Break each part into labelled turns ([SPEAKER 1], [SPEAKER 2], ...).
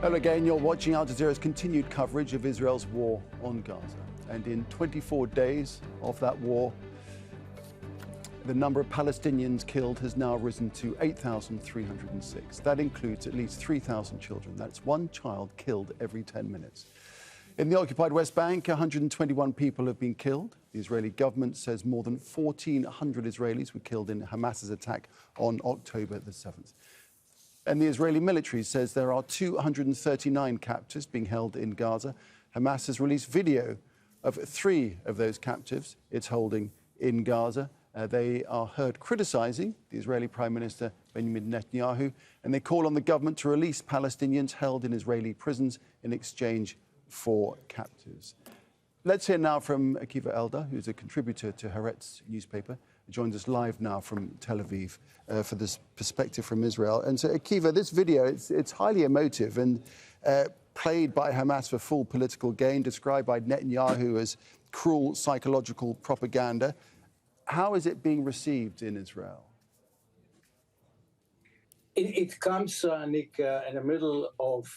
[SPEAKER 1] Hello again, you're watching Al Jazeera's continued coverage of Israel's war on Gaza. And in 24 days of that war, the number of Palestinians killed has now risen to 8,306. That includes at least 3,000 children. That's one child killed every 10 minutes. In the occupied West Bank, 121 people have been killed. The Israeli government says more than 1,400 Israelis were killed in Hamas's attack on October the 7th. And the Israeli military says there are 239 captives being held in Gaza. Hamas has released video of 3 of those captives it's holding in Gaza. They are heard criticising the Israeli Prime Minister Benjamin Netanyahu, and they call on the government to release Palestinians held in Israeli prisons in exchange for captives. Let's hear now from Akiva Eldar, who's a contributor to Haaretz Newspaper. He joins us live now from Tel Aviv for this perspective from Israel. And so, Akiva, this video, it's highly emotive and played by Hamas for full political gain, described by Netanyahu as cruel psychological propaganda. How is it being received in Israel?
[SPEAKER 2] It comes, Nick, in the middle of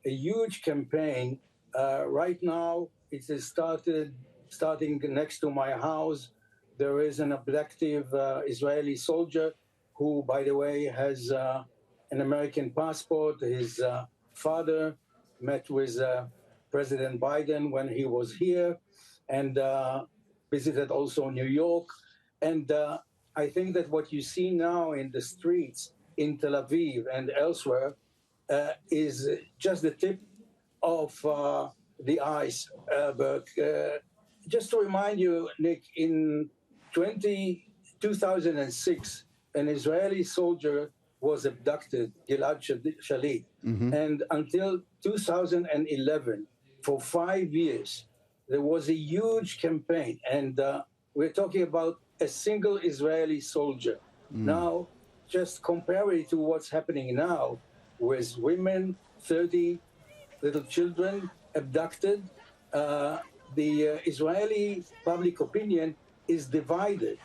[SPEAKER 2] a huge campaign. Right now, it is starting next to my house. There is an abducted Israeli soldier who, by the way, has an American passport. His father met with President Biden when he was here and visited also New York. And I think that what you see now in the streets in Tel Aviv and elsewhere is just the tip of the iceberg. Just to remind you, Nick, in 2006, an Israeli soldier was abducted, Gilad Shalit. And until 2011, for 5 years, there was a huge campaign. And we're talking about a single Israeli soldier. Now, just compare it to what's happening now with women, 30 little children abducted. The Israeli public opinion is divided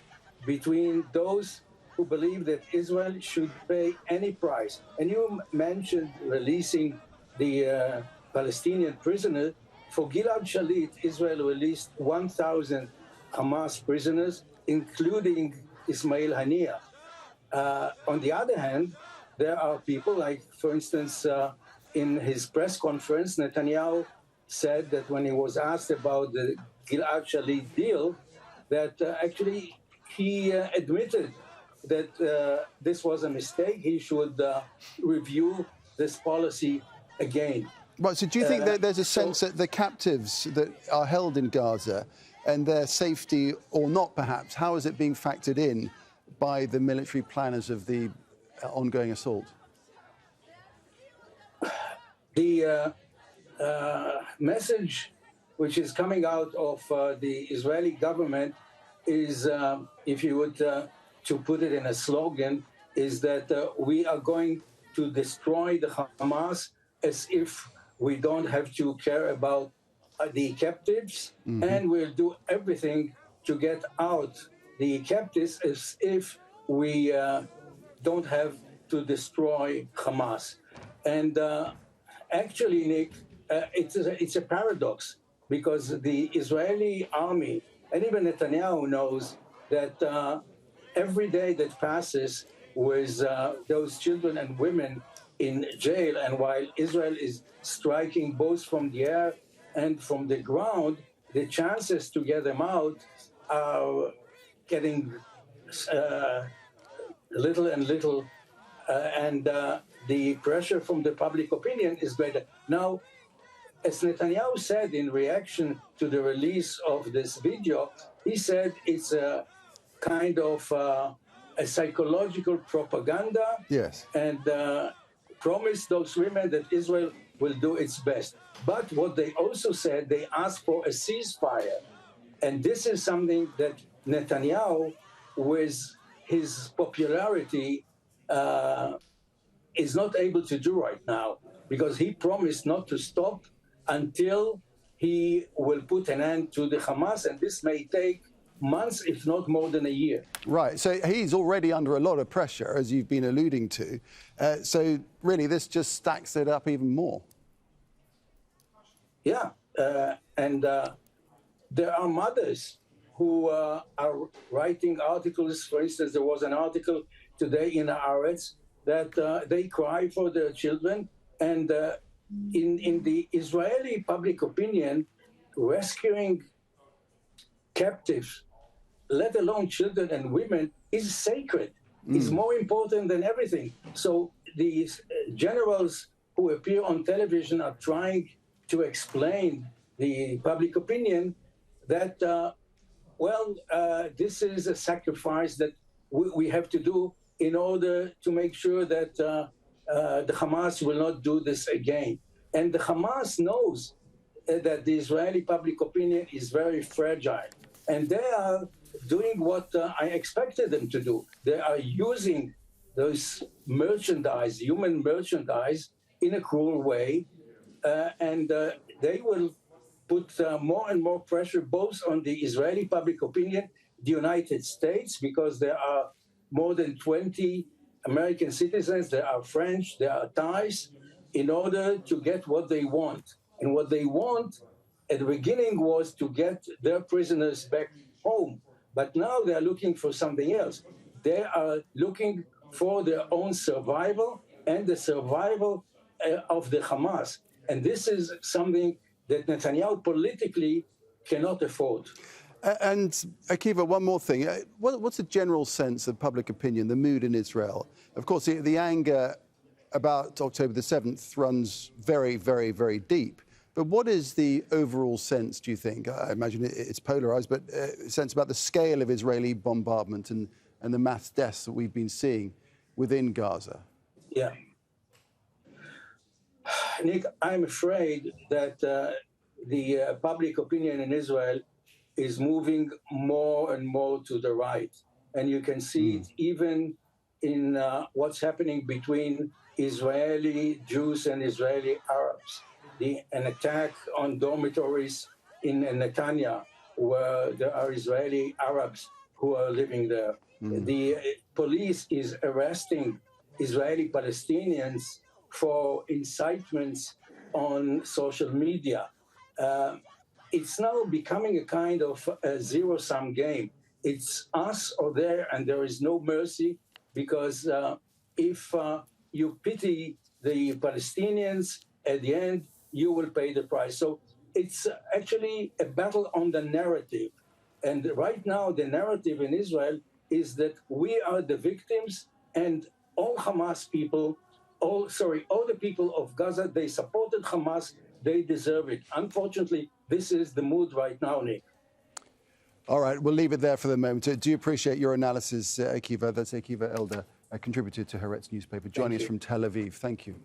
[SPEAKER 2] between those who believe that Israel should pay any price. And you mentioned releasing the Palestinian prisoner. For Gilad Shalit, Israel released 1,000 Hamas prisoners, including Ismail Haniyeh. On the other hand, there are people like, for instance, in his press conference, Netanyahu said that when he was asked about the Gilad Shalit deal, that actually he admitted that this was a mistake. He should review this policy again.
[SPEAKER 1] Right, so do you think that there's a sense that the captives that are held in Gaza and their safety, or not perhaps, how is it being factored in by the military planners of the ongoing assault?
[SPEAKER 2] The message which is coming out of the Israeli government is, if you would to put it in a slogan, is that we are going to destroy the Hamas as if we don't have to care about the captives, and we'll do everything to get out the captives as if we don't have to destroy Hamas. And actually, Nick, it's a paradox, because the Israeli army, and even Netanyahu knows that every day that passes with those children and women in jail, and while Israel is striking both from the air and from the ground, the chances to get them out are getting little and little, and the pressure from the public opinion is greater. Now, as Netanyahu said in reaction to the release of this video, he said it's a kind of a psychological propaganda,
[SPEAKER 1] yes,
[SPEAKER 2] and promised those women that Israel will do its best. But what they also said, they asked for a ceasefire. And this is something that Netanyahu, with his popularity, is not able to do right now, because he promised not to stop until he will put an end to the Hamas, and this may take months, if not more than a year.
[SPEAKER 1] Right. So he's already under a lot of pressure, as you've been alluding to. So really, this just stacks it up even more.
[SPEAKER 2] Yeah. And there are mothers who are writing articles. For instance, there was an article today in Haaretz that they cry for their children. And in the Israeli public opinion, rescuing captives, let alone children and women, is sacred. Is more important than everything. So these generals who appear on television are trying to explain the public opinion that, this is a sacrifice that we have to do in order to make sure that the Hamas will not do this again. And the Hamas knows that the Israeli public opinion is very fragile. And they are doing what I expected them to do. They are using those merchandise, human merchandise, in a cruel way. And they will put more and more pressure both on the Israeli public opinion, the United States, because there are more than 20 American citizens, there are French, there are Thais, in order to get what they want. And what they want at the beginning was to get their prisoners back home. But now they are looking for something else. They are looking for their own survival and the survival of the Hamas. And this is something that Netanyahu politically cannot afford.
[SPEAKER 1] And Akiva, one more thing. What's the general sense of public opinion, the mood in Israel? Of course, the anger about October the 7th runs very, very, very deep. But what is the overall sense, do you think? I imagine it's polarized, but sense about the scale of Israeli bombardment and the mass deaths that we've been seeing within Gaza?
[SPEAKER 2] Yeah. Nick, I'm afraid that the public opinion in Israel is moving more and more to the right. And you can see it even in what's happening between Israeli Jews and Israeli Arabs. An attack on dormitories in Netanyahu, where there are Israeli Arabs who are living there. The police is arresting Israeli Palestinians for incitements on social media. It's now becoming a kind of a zero-sum game. It's us or there, and there is no mercy, because if you pity the Palestinians, at the end, you will pay the price. So it's actually a battle on the narrative. And right now, the narrative in Israel is that we are the victims, and all Hamas people, all the people of Gaza, they supported Hamas, they deserve it. Unfortunately, this is the mood right now, Nick.
[SPEAKER 1] All right, we'll leave it there for the moment. Do you appreciate your analysis, Akiva? That's Akiva Eldar, a contributor to Haaretz Newspaper, joining us from Tel Aviv. Thank you.